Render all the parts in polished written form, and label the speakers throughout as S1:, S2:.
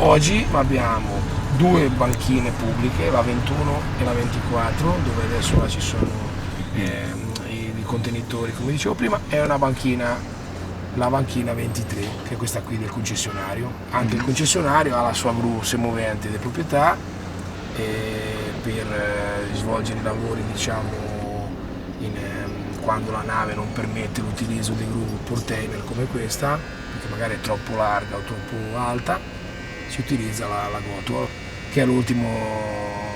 S1: Oggi abbiamo due banchine pubbliche, la 21 e la 24, dove adesso là ci sono i contenitori, come dicevo prima, e una banchina, la banchina 23, che è questa qui del concessionario. Anche il concessionario ha la sua gru semovente di proprietà per svolgere i lavori, diciamo, quando la nave non permette l'utilizzo di gru portainer come questa, perché magari è troppo larga o troppo alta, si utilizza la GoTo, che è l'ultimo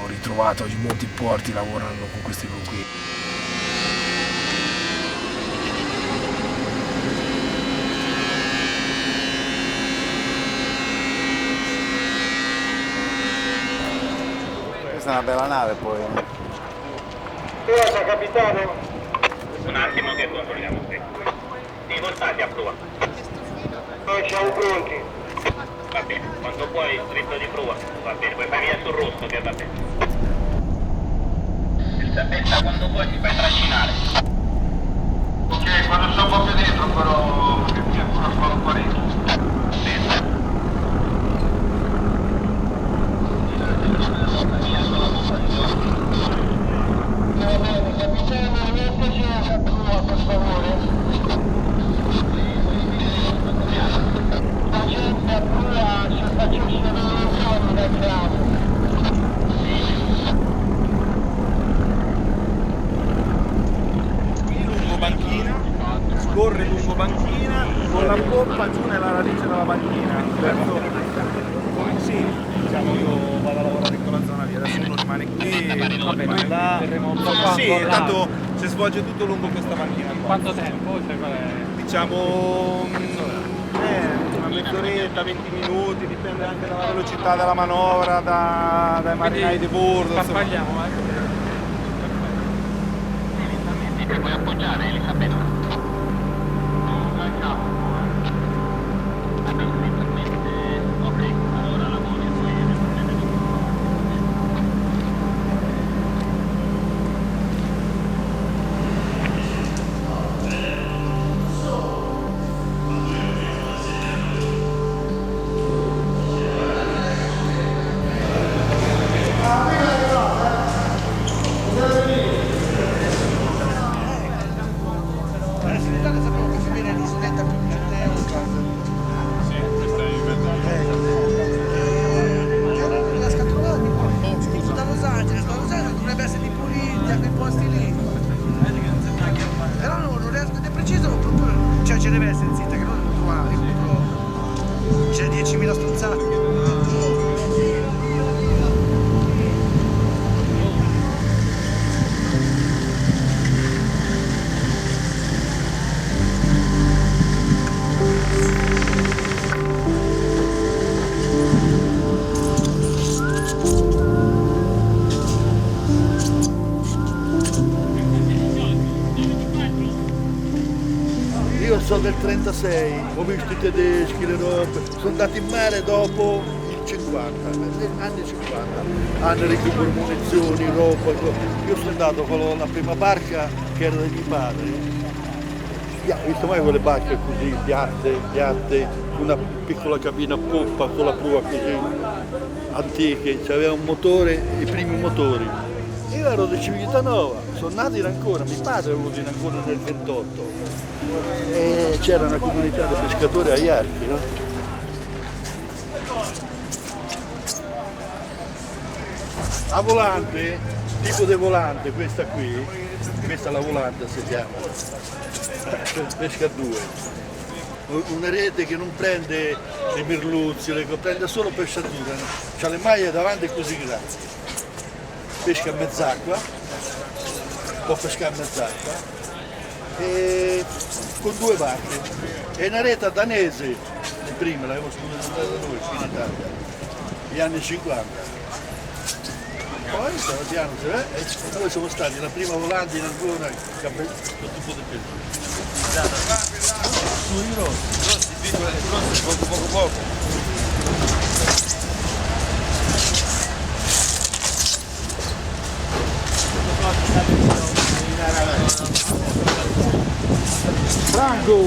S1: ritrovato. Oggi molti porti lavorano con questi gru qui.
S2: Questa è una bella nave poi.
S3: Cosa, capitano?
S4: Un attimo che controlliamo qui. I voltati a prua.
S3: Noi siamo pronti.
S4: Va bene, quando puoi dritto di prua. Va bene, poi fai via sul rosso che va bene. Il zappetta quando puoi ti fai trascinare.
S3: Ok, quando sono proprio dentro però mi ancora fa un parecchio. Va bene, capitano, rimetterci a prua, per favore. La gente a prua ci facesse un'evoluzione dal tramo.
S2: Qui lungo banchina, scorre lungo banchina, con la poppa giù nella radice della banchina. Come sì, diciamo io vado a lavorare in quella zona lì, adesso uno rimane qui, vabbè, là, sì, tanto si svolge tutto lungo questa banchina qua.
S5: Quanto tempo? Cioè, qual è?
S2: Diciamo una mezz'oretta, 20 minuti, dipende anche dalla velocità della manovra, dai marinai di bordo.
S5: Sbagliamo,
S4: Ti puoi appoggiare, Elisabetta? Ok, allora lavori e poi
S6: ce deve essere zitta, che non trovare, c'è 10.000 strozzate.
S7: Io so del 36, ho visto i tedeschi, le robe, sono andati in mare dopo il 50, negli anni 50, hanno recupero munizioni, roba. Io sono andato con la prima barca che era dei miei padri, visto mai quelle barche così, piatte, una piccola cabina a poppa con la prua così, antiche, c'aveva un motore, i primi motori. Io ero di Civitanova, sono nato in Ancona, mio padre è venuto in Ancona nel 28. E c'era una comunità di pescatori agli archi, no? La volante, tipo di volante, questa qui, questa è la volante si chiama, pesca a due. Una rete che non prende le merluzzi, prende solo pesciatura, c'ha le maglie davanti così grandi. Pesca a mezz'acqua, può pescare a mezz'acqua. E con due barche. È una rete danese, di prima l'abbiamo sponsorizzata da noi qui in Italia, negli anni 50. Poi piano piano e noi siamo stati la prima volante in Ancona che ha fatto tipo di pesce. Sui rossi, poco. Franco!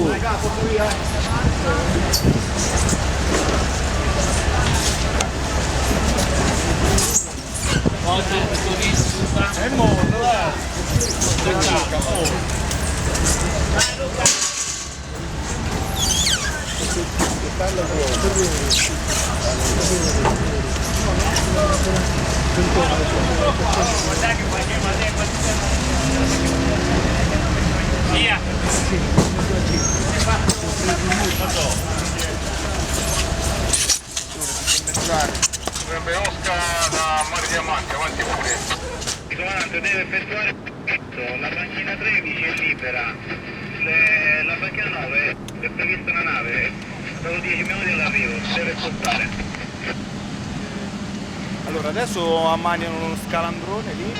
S3: Sarebbe Oscar da Mare Diamante, avanti pure.
S4: Il comandante deve effettuare la banchina 13 è libera, la banchina 9 è prevista una nave, dopo 10 minuti all'arrivo, deve spostare.
S2: Allora adesso ammaniano uno scalandrone lì,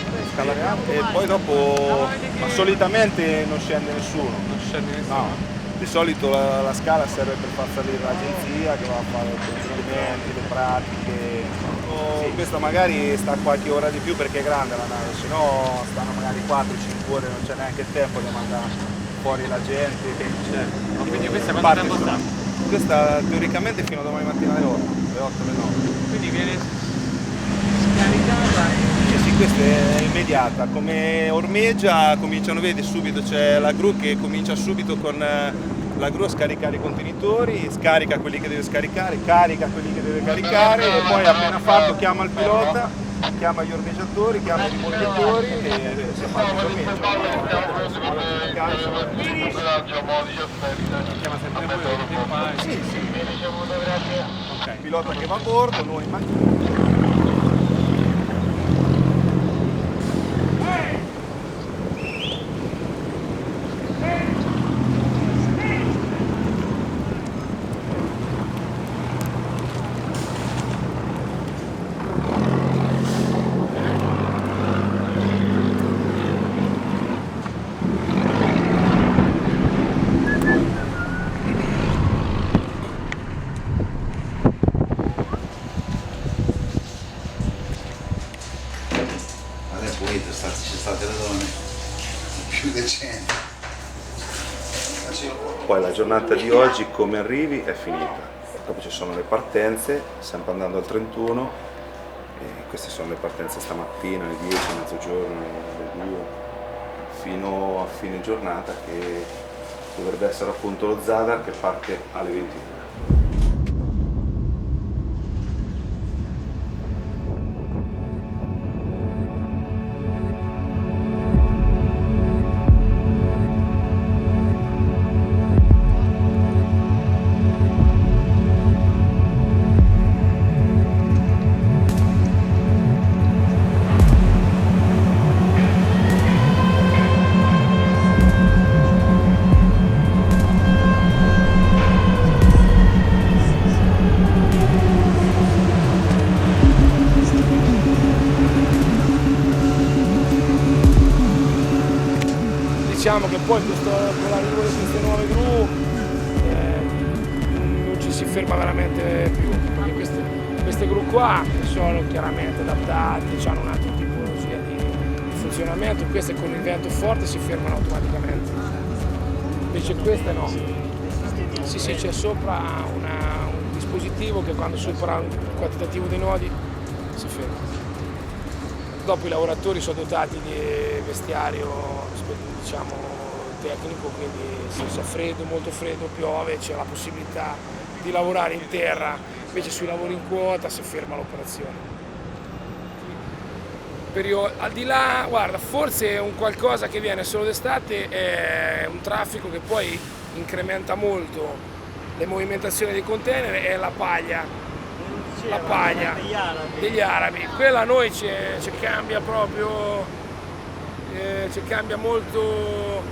S2: e poi dopo, ma solitamente non scende nessuno. No. Di solito la scala serve per far salire l'agenzia che va a fare i controllimenti, le pratiche. Questa magari sta qualche ora di più perché è grande la nave, se no stanno magari 4-5 ore, non c'è neanche il tempo di mandare fuori la gente.
S5: Ma quindi questa quanto tempo sta?
S2: Questa teoricamente fino a domani mattina alle 8, alle 9.
S5: Quindi viene scaricata
S2: Sì, questa è immediata, come ormeggia cominciano, vedi subito, c'è la gru che comincia subito con la gru a scaricare i contenitori, scarica quelli che deve scaricare, carica quelli che deve caricare e poi appena fatto chiama il pilota, chiama gli ormeggiatori, chiama i rimorchiatori e si fa l'ormeggio.
S5: chiama sempre voi che tempo ha?
S2: Sì, sì. Ok, il pilota che va a bordo, noi in macchina.
S8: Ci state le donne più decenti.
S2: Poi la giornata di oggi come arrivi è finita, dopo ci sono le partenze, sempre andando al 31 e queste sono le partenze stamattina alle 10, mezzogiorno, alle 2 fino a fine giornata che dovrebbe essere appunto lo Zadar che parte alle 21.
S1: Diciamo che poi con l'arrivo di queste nuove gru non ci si ferma veramente più, perché queste gru qua sono chiaramente adattate, hanno un altro tipologia di funzionamento, queste con il vento forte si fermano automaticamente, invece queste no. Sì, c'è sopra un dispositivo che quando supera un quantitativo di nodi si ferma. Dopo i lavoratori sono dotati di vestiario diciamo tecnico, quindi se fa freddo, molto freddo, piove, c'è la possibilità di lavorare in terra, invece sui lavori in quota si ferma l'operazione. Al di là, guarda, forse un qualcosa che viene solo d'estate è un traffico che poi incrementa molto le movimentazioni dei container, è la paglia. La paglia degli arabi, quella a noi ci cambia proprio, ci cambia molto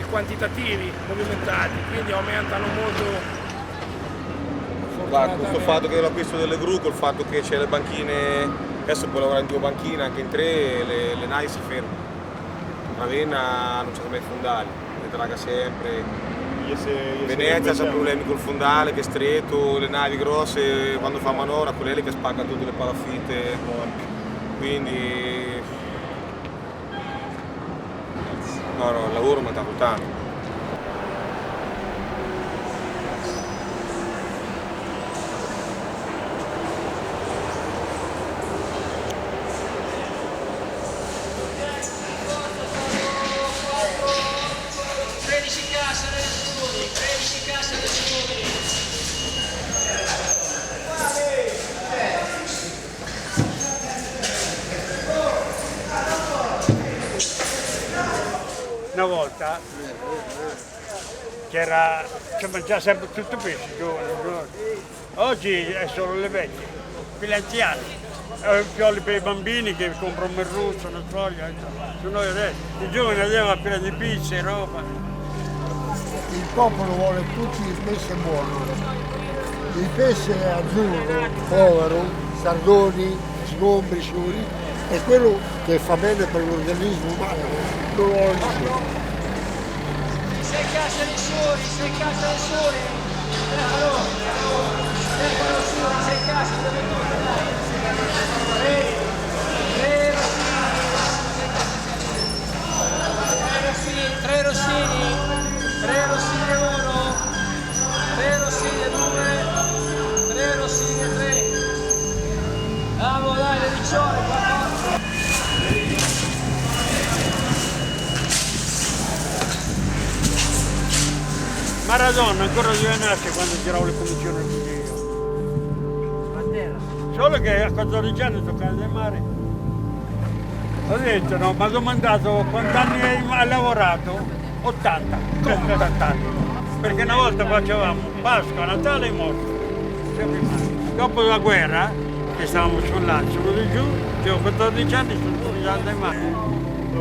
S1: i quantitativi movimentati, quindi aumentano molto.
S2: Guarda, questo fatto che l'acquisto delle gru, col fatto che c'è le banchine, adesso puoi lavorare in 2 banchine, anche in 3, le navi si fermano. Ravenna non c'è mai fondali, le traga sempre. Venezia c'ha problemi col fondale che è stretto, le navi grosse quando fa manovra quelle che spaccano tutte le palafitte, quindi no, il lavoro mi ha dato tanto.
S9: volta c'era, si mangiava sempre tutto pesce, giovane. Oggi è solo le vecchie, per gli anziani. Pioli per i bambini che comprano un merluzzo, una sfoglia, su noi adesso. I giovani andiamo a prendere pizze e roba.
S10: Il popolo vuole tutti il pesce buono. Il pesce azzurro, povero, sardoni, sgombri, sciuri, è quello che fa bene per l'organismo umano, non lo vuole nessuno.
S6: Sei cassa di soli, sei cassa di soli. Eccolo soli, sei cassa di Tre rossini, 1, 3 rossini 2, 3 rossini 3. Andiamo dai, le ricciole, qualcosa.
S9: Maradona ancora deve nascere quando giravo le commissioni così io. Solo che a 14 anni toccava nel mare. Ho detto no, mi ha domandato quanti anni hai lavorato? 80, come 80 anni. Perché una volta facevamo Pasqua, Natale e morte. Dopo la guerra, che stavamo sul lancio, sono di giù, avevo 14 anni, sono già nel mare.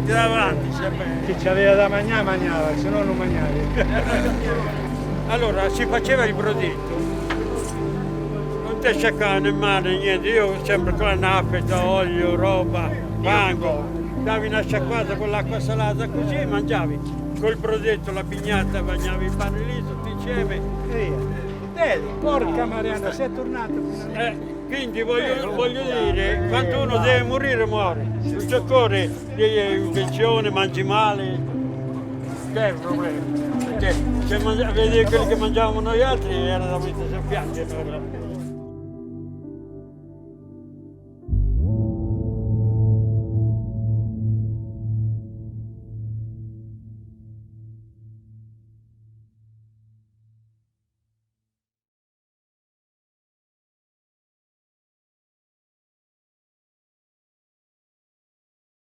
S9: Ti davanti sempre.
S2: Chi c'aveva da mangiare mangiava, se no non mangiavi.
S9: Allora si faceva il brodetto, non ti sciacquava nel mare, niente, io sempre con la naffeta, olio, roba, fango, davi una sciacquata con l'acqua salata così e mangiavi. Col brodetto, la pignata, bagnavi il pane lì, tutti insieme e via.
S2: Porca Mariana, sei tornato.
S9: Quindi voglio dire, quando uno deve morire muore, non c'è occorre infezione, mangi male, che è il problema? Perché se vedi quelli che mangiavamo noi altri era da mettersi a piangere.